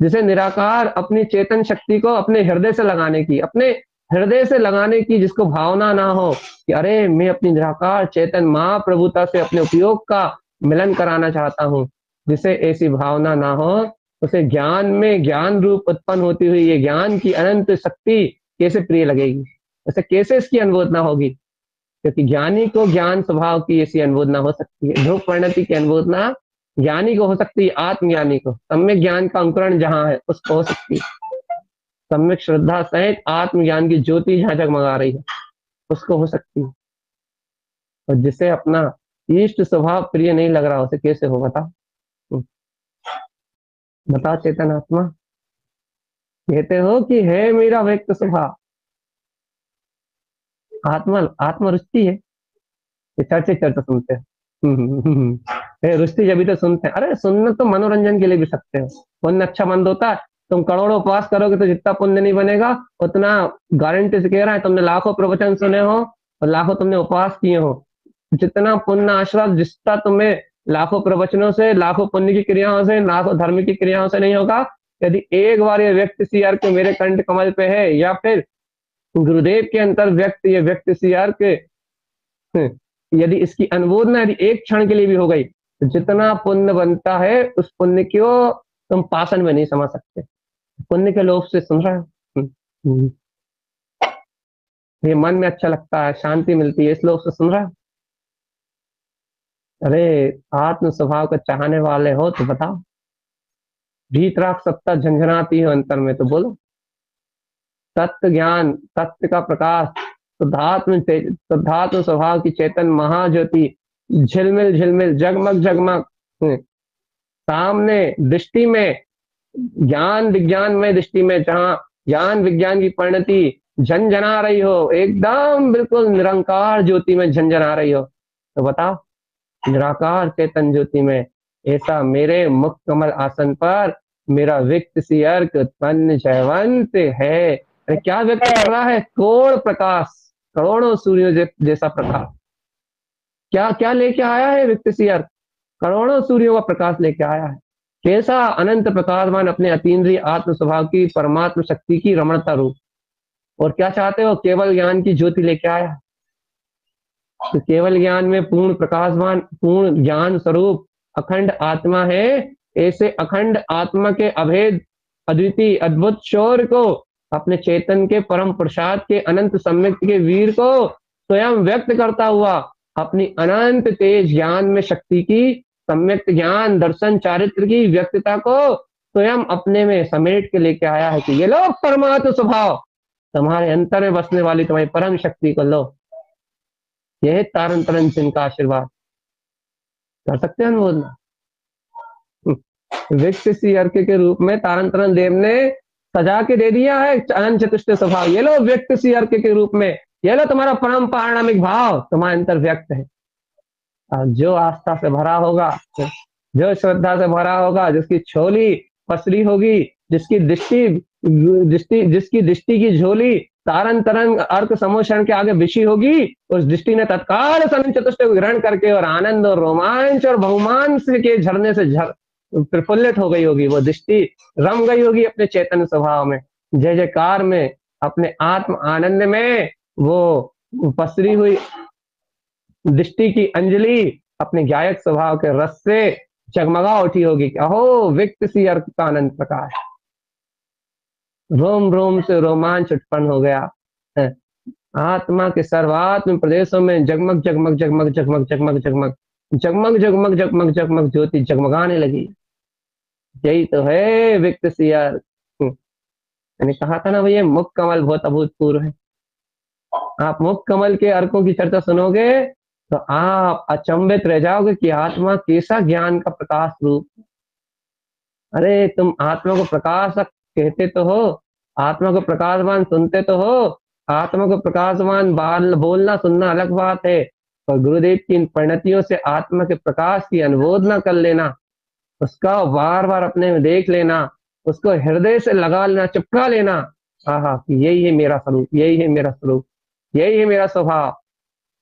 जिसे निराकार अपनी चेतन शक्ति को अपने हृदय से लगाने की, अपने हृदय से लगाने की जिसको भावना ना हो कि अरे मैं अपनी निराकार चेतन महाप्रभुता से अपने उपयोग का मिलन कराना चाहता हूँ, जिसे ऐसी भावना ना हो, उसे ज्ञान में ज्ञान रूप उत्पन्न होती हुई ये ज्ञान की अनंत शक्ति, कैसे प्रिय लगेगी, ऐसे कैसे इसकी अनुमोदना होगी? क्योंकि ज्ञानी को ज्ञान स्वभाव की ऐसी अनुमोदना हो सकती है। ध्रुव परिणति की अनुमोदना ज्ञानी को हो सकती है, आत्मज्ञानी को सम्यक ज्ञान का अंकुरण जहां है उसको हो सकती है। सम्यक श्रद्धा सहित आत्मज्ञान की ज्योति जहां जगमगा रही है उसको हो सकती है। और जिसे अपना इष्ट स्वभाव प्रिय नहीं लग रहा उसे कैसे हो, बता? बता चेतन आत्मा, कहते हो कि है मेरा व्यक्त स्वभाव, आत्मा आत्मा रुचि है, ये चर्चा चर्चा सुनते हैं। रुचि जब भी तो सुनते हैं, अरे सुनना तो मनोरंजन के लिए भी सकते हो, पुण्य अच्छा मंद होता है। तुम करोड़ों उपवास करोगे तो जितना पुण्य नहीं बनेगा उतना, गारंटी से कह रहा है, तुमने लाखों प्रवचन सुने हो और लाखों तुमने उपवास किए हो, जितना पुण्य आश्रय जितना तुम्हें लाखों प्रवचनों से, लाखों पुण्य की क्रियाओं से, लाखों धर्म की क्रियाओं से नहीं होगा। यदि एक बार ये व्यक्ति सी आर के मेरे कंठ कमल पे है, या फिर गुरुदेव के अंतर व्यक्त ये व्यक्ति सी आर के, यदि इसकी अनुमोदना यदि एक क्षण के लिए भी हो गई तो जितना पुण्य बनता है उस पुण्य को तुम पासन में नहीं समझ सकते। पुण्य के लोभ से सुन रहे हो, ये मन में अच्छा लगता है, शांति मिलती है, इस लोभ से सुन रहे हो। अरे आत्म स्वभाव का चाहने वाले हो तो बताओ, भीतराग सत्ता झंझनाती हो अंतर में तो बोलो। तत्व ज्ञान, तत्व का प्रकाश, शुद्धात्म स्वभाव की चेतन महाज्योति झिलमिल झिलमिल जगमग जगमग सामने दृष्टि में, ज्ञान विज्ञान में दृष्टि में, जहां ज्ञान विज्ञान की परिणति झंझना रही हो, एकदम बिल्कुल निरंकार ज्योति में झंझना रही हो, तो बताओ निराकार चेतन ज्योति में ऐसा मेरे मुख कमल आसन पर मेरा व्यक्त सी अर्क उत्पन्न जयवंत है। अरे क्या व्यक्त कर रहा है? कोण प्रकाश, करोड़ों सूर्यों जैसा प्रकाश। क्या क्या लेके आया है व्यक्त सी अर्क? करोड़ों सूर्यों का प्रकाश लेके आया है। कैसा अनंत प्रकाशमान अपने अतीन्द्रिय आत्म स्वभाव की परमात्म शक्ति की रमणता रूप। और क्या चाहते हो? केवल ज्ञान की ज्योति लेके आया। तो केवल ज्ञान में पूर्ण प्रकाशमान, पूर्ण ज्ञान स्वरूप अखंड आत्मा है। ऐसे अखंड आत्मा के अभेद अद्वितीय अद्भुत शौर्य को, अपने चेतन के परम प्रसाद के अनंत सम्यक के वीर को स्वयं व्यक्त करता हुआ अपनी अनंत तेज ज्ञान में शक्ति की सम्यक ज्ञान दर्शन चारित्र की व्यक्तता को स्वयं अपने में समेट के लेके आया है कि ये लो परमात्म स्वभाव, तुम्हारे अंतर में बसने वाली तुम्हारी परम शक्ति को लो। यह तारण तरण जिनका आशीर्वाद कर सकते हैं अनुमोदना। विक्त सी अर्क के रूप में तारण तरण देव ने सजा के दे दिया है अनंत चतुष्ट स्वभाव। ये लो व्यक्त सी अर्क के रूप में, ये लो तुम्हारा परम पारणमिक भाव तुम्हारे अंतर व्यक्त है। और जो आस्था से भरा होगा, जो श्रद्धा से भरा होगा, जिसकी छोली पसरी होगी, जिसकी दृष्टि की झोली तारण तरंग अर्क समोषण के आगे विषी होगी, उस दृष्टि ने तत्काल अनंत चतुष्ट को ग्रहण करके और आनंद और रोमांच और बहुमांस के झरने से प्रफुल्लित हो गई होगी। वो दृष्टि रम गई होगी अपने चैतन्य स्वभाव में, जय जयकार में, अपने आत्म आनंद में। वो पसरी हुई दृष्टि की अंजलि अपने गायक स्वभाव के रस से जगमगा उठी होगी। अहो व्यक्त सी अर्क का आनंद प्रकाश, रोम रोम से रोमांच उत्पन्न हो गया। आत्मा के सर्वात्म प्रदेशों में जगमग जगमग जगमग जगमग जगमग जगमग जगमग जगमग जगमग जगमग ज्योति जगमगाने लगी। यही तो है व्यक्त सी अर्क। मैंने कहा था ना भैया, मुख कमल बहुत अभूतपूर्व है। आप मुख कमल के अर्कों की चर्चा सुनोगे तो आप अचंभित रह जाओगे कि आत्मा कैसा ज्ञान का प्रकाश रूप। अरे तुम आत्मा को प्रकाश कहते तो हो, आत्मा को प्रकाशवान सुनते तो हो, आत्मा को प्रकाशवान बोलना सुनना अलग बात है, और गुरुदेव की इन परिणतियों से आत्मा के प्रकाश की अनुमोदना कर लेना, उसका बार बार अपने में देख लेना, उसको हृदय से लगा लेना, चिपका लेना। हाँ, यही है मेरा स्वरूप, यही है मेरा स्वरूप, यही है मेरा स्वभाव।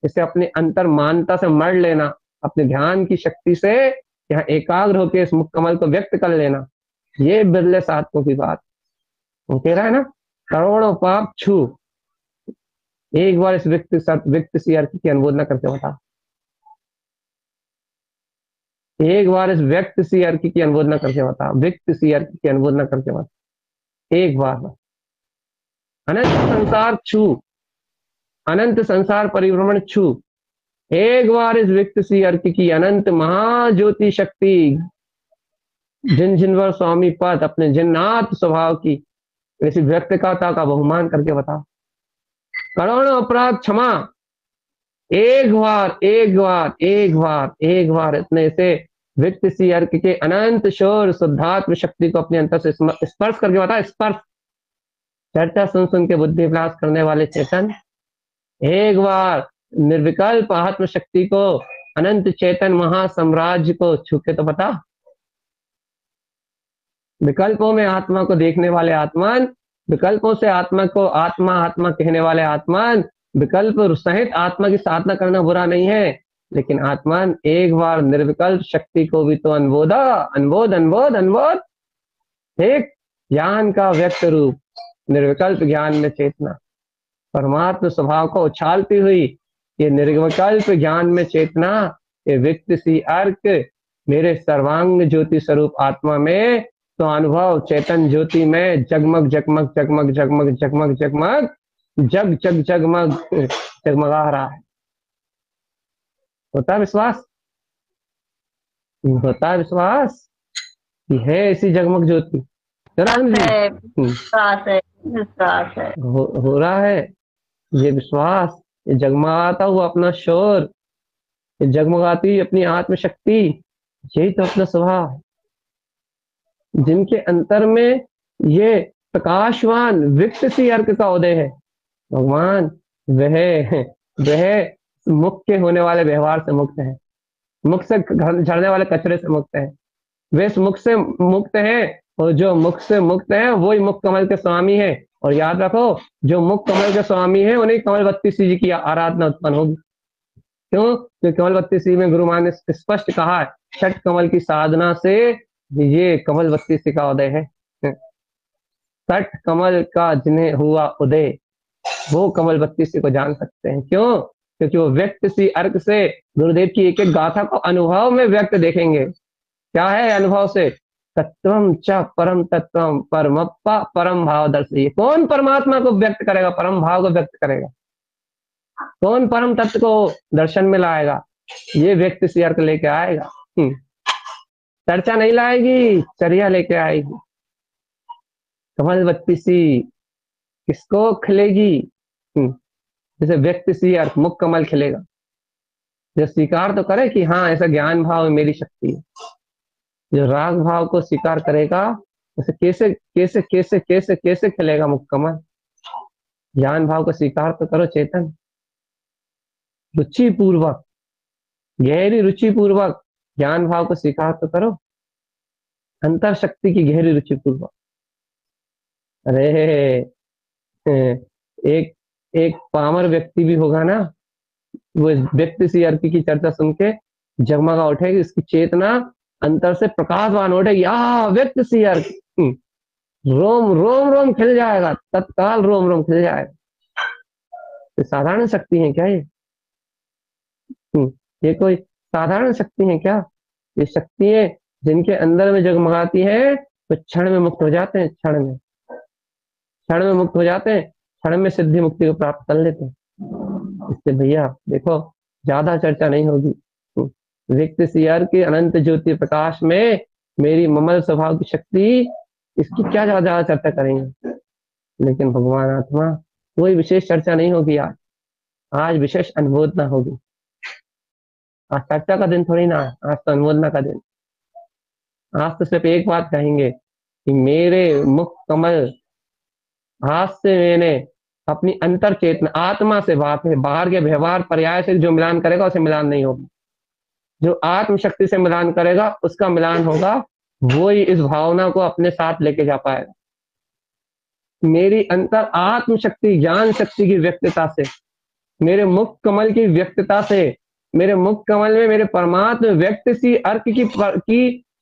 इसे अपने अंतर मानता से मर लेना, अपने ध्यान की शक्ति से यहाँ एकाग्र होकर इस मुख कमल को व्यक्त कर लेना। ये बिरले साधकों की बात। वो कह रहा है ना, करोड़ों पाप छू, एक बार इस व्यक्त सी अर्क की अनुमोदना करके बता। एक बार इस व्यक्त सी अर्क की अनुमोदना करके बता, व्यक्त सी अर्क की अनुमोदना करके बता, एक बार। अनंत संसार छू, अनंत संसार परिभ्रमण छू, एक बार इस व्यक्त सी अर्क की अनंत महाज्योति शक्ति जिन जिनवर स्वामी पद अपने जिन्नात स्वभाव की इसी व्यक्तिकता का बहुमान करके बता। करोड़ों अपराध क्षमा, एक बार एक बार एक बार एक बार इतने से व्यक्त सी अर्क के अनंत शोर शुद्धात्म शक्ति को अपने अंतर से स्पर्श करके बता। स्पर्श, चर्चा सुन सुन के बुद्धि विलास करने वाले चेतन, एक बार निर्विकल्प आत्म शक्ति को, अनंत चेतन महासाम्राज्य को छू के तो बता। विकल्पों में आत्मा को देखने वाले आत्मान, विकल्पों से आत्मा को आत्मा आत्मा कहने वाले आत्मान, विकल्प सहित आत्मा की साधना करना बुरा नहीं है, लेकिन आत्मान एक बार निर्विकल्प शक्ति को भी तो अनबोधा, अनबोध अनबोध अनबोध। एक ज्ञान का व्यक्त रूप, निर्विकल्प ज्ञान में चेतना, परमात्म स्वभाव को उछालती हुई ये निर्विकल्प ज्ञान में चेतना, ये व्यक्त सी अर्क मेरे सर्वांग ज्योति स्वरूप आत्मा में तो अनुभव चेतन ज्योति में जगमग जगमग जगमग जगमग जगमग जगमग जग जग जगमग जगमगा रहा है। होता विश्वास, होता विश्वास कि है ऐसी जगमग ज्योति। विश्वास है, विश्वास है। हो रहा है ये विश्वास, ये जगमगाता हुआ अपना शोर, ये जगमगाती हुई अपनी आत्मशक्ति, यही तो अपना स्वभाव है। जिनके अंतर में ये प्रकाशवान विक्त सी अर्क का उदय है, भगवान वह मुख्य होने वाले व्यवहार से मुक्त है, मुख से झड़ने वाले कचरे से मुक्त है, वे इस मुख से मुक्त है, और जो मुख से मुक्त है वही मुख कमल के स्वामी है। और याद रखो, जो मुख कमल के स्वामी है उन्हीं कमल बत्तीसी जी की आराधना उत्पन्न होगी। क्यों? तो कमल बत्तीसी में गुरु मान ने स्पष्ट कहा है, छठ कमल की साधना से ये कमल बत्तीसी का उदय है। छठ कमल का जिन्हें हुआ उदय वो कमल बत्तीसी को जान सकते हैं। क्यों? क्योंकि वो व्यक्त सी अर्क से गुरुदेव की एक एक गाथा को अनुभव में व्यक्त देखेंगे। क्या है अनुभव से? तत्वम च परम तत्वम परमप्पा परम भाव दर्शी। कौन परमात्मा को व्यक्त करेगा, परम भाव को व्यक्त करेगा? कौन परम तत्व को दर्शन में लाएगा? ये व्यक्त सी अर्क लेके आएगा। चर्चा नहीं लाएगी, चर्या लेके आएगी। कमल बत्तीसी किसको खिलेगी? जैसे व्यक्त सी अर्क मुख कमल खिलेगा, जो स्वीकार तो करे कि हाँ ऐसा ज्ञान भाव मेरी शक्ति है। जो राग भाव को स्वीकार करेगा उसे कैसे कैसे कैसे कैसे कैसे खिलेगा मुख कमल? ज्ञान भाव को स्वीकार तो करो चेतन, रुचि पूर्वक, गहरी रुचि पूर्वक ज्ञान भाव को स्वीकार तो करो, अंतर शक्ति की गहरी रुचि पूर्वक। अरे एक पामर व्यक्ति भी होगा ना, वो व्यक्ति सी अर्क की चर्चा सुन के जगमगा उठेगी, इसकी चेतना अंतर से प्रकाशवान उठेगी। व्यक्त सी अर्क, रोम रोम रोम खिल जाएगा, तत्काल रोम रोम खिल जाएगा। ये साधारण शक्ति है क्या? ये कोई साधारण शक्ति है क्या? ये शक्तियां जिनके अंदर में जगमगाती है तो क्षण में मुक्त हो जाते हैं, क्षण में मुक्त हो जाते हैं, क्षण में सिद्धि मुक्ति को प्राप्त कर लेते हैं। इससे भैया देखो ज्यादा चर्चा नहीं होगी। व्यक्त सी अर्क के अनंत ज्योति प्रकाश में मेरी ममल स्वभाव की शक्ति, इसकी क्या ज्यादा चर्चा करेंगे? लेकिन भगवान आत्मा कोई विशेष चर्चा नहीं होगी। आज विशेष अनुमोदना होगी। आज चर्चा का दिन थोड़ी ना, आज तो अनुमोदना का दिन। आज तो सिर्फ एक बात कहेंगे कि मेरे मुख कमल, आज से मैंने अपनी अंतर चेतना आत्मा से, बात है बाहर के व्यवहार पर्याय से जो मिलान करेगा उसे मिलान नहीं होगा। जो आत्म शक्ति से मिलान करेगा उसका मिलान होगा, वो ही इस भावना को अपने साथ लेके जा पाएगा। मेरी अंतर आत्म शक्ति ज्ञान शक्ति की व्यक्तता से, मेरे मुख कमल की व्यक्तता से, मेरे मुख कमल में मेरे परमात्मा व्यक्त सी अर्क की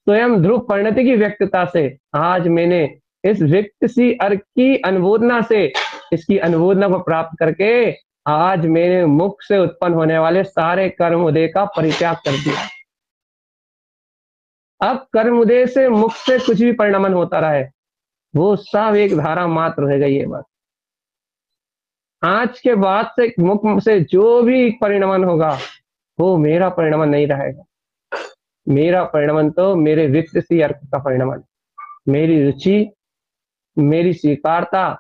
स्वयं ध्रुव परिणति की व्यक्तता से आज मैंने इस व्यक्त सी अर्क की अनुमोदना से, इसकी अनुमोदना को प्राप्त करके आज मैंने मुख से उत्पन्न होने वाले सारे कर्म उदय का परित्याग कर दिया। अब कर्म उदय से मुख से कुछ भी परिणमन होता रहे वो सब एक धारा मात्र रह गई है बस। आज के बाद से मुख से जो भी परिणमन होगा वो मेरा परिणमन नहीं रहेगा। मेरा परिणमन तो मेरे वित्त सी अर्थ का परिणमन, मेरी रुचि, मेरी स्वीकारता,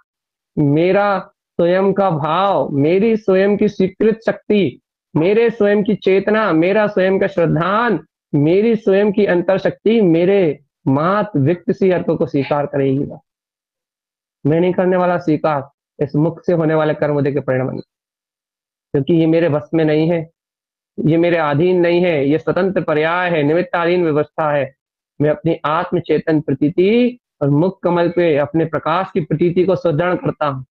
मेरा स्वयं का भाव, मेरी स्वयं की स्वीकृत शक्ति, मेरे स्वयं की चेतना, मेरा स्वयं का श्रद्धान, मेरी स्वयं की अंतर शक्ति मेरे मात वित्त सी अर्थों को स्वीकार करेगी। मैं नहीं करने वाला स्वीकार इस मुख से होने वाले कर्मोदय के परिणमन, क्योंकि ये मेरे बस में नहीं है, ये मेरे अधीन नहीं है, ये स्वतंत्र पर्याय है, निमित्ताधीन व्यवस्था है। मैं अपनी आत्म चेतन प्रतीति और मुख कमल पे अपने प्रकाश की प्रतीति को सुदृढ़ करता हूँ।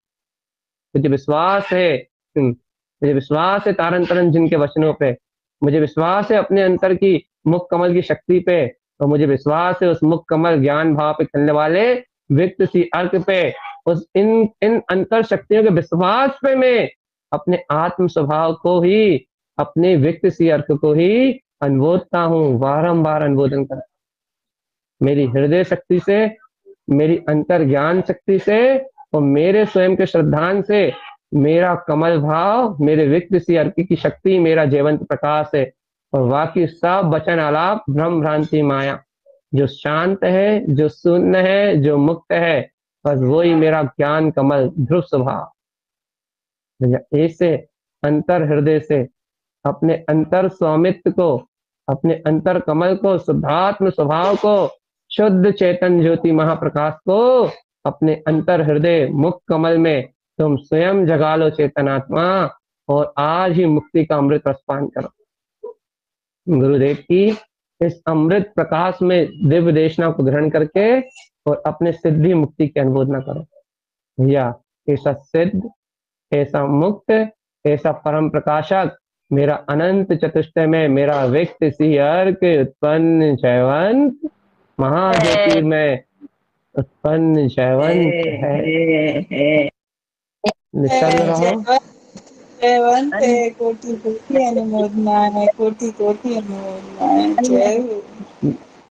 मुझे विश्वास है, मुझे विश्वास है तारन तरन जिनके वचनों पे, मुझे विश्वास है अपने अंतर की मुख कमल की शक्ति पे, और मुझे विश्वास है उस मुख कमल ज्ञान भाव पे खिलने वाले वित्त सी अर्थ पे, उस इन इन अंतर शक्तियों के विश्वास पे मैं अपने आत्म स्वभाव को ही, अपने वित्त सी अर्थ को ही अनुभवता हूँ, बारंबार अनुबोधन करता। मेरी हृदय शक्ति से, मेरी अंतर ज्ञान शक्ति से और मेरे स्वयं के श्रद्धान से मेरा कमल भाव, मेरे वित्त सी अर्थ की शक्ति मेरा जीवंत प्रकाश है, और बाकी सब वचन आलाप भ्रम भ्रांति माया। जो शांत है, जो शून्य है, जो मुक्त है, बस वही मेरा ज्ञान कमल ध्रुव स्वभाव। ऐसे अंतर हृदय से अपने अंतर स्वामित्व को, अपने अंतर कमल को, शुद्धात्म स्वभाव को, शुद्ध चेतन ज्योति महाप्रकाश को अपने अंतर हृदय मुख कमल में तुम स्वयं जगा लो चेतनात्मा, और आज ही मुक्ति का अमृत रसपान करो। गुरुदेव की इस अमृत प्रकाश में दिव्य देशना को ग्रहण करके और अपने सिद्धि मुक्ति की अनुमोदना करो। भैया ऐसा सिद्ध, ऐसा मुक्त, ऐसा परम प्रकाशक मेरा अनंत चतुष्टय में मेरा व्यक्त सी अर्क उत्पन्न जयवंत महाज्योतिर्मय उत्पन्न जयवंत है। निश्चल रहो। जयवंत है, कोटि कोटि अनुमोदना है, कोटि कोटि अनुमोदना है। जय हो।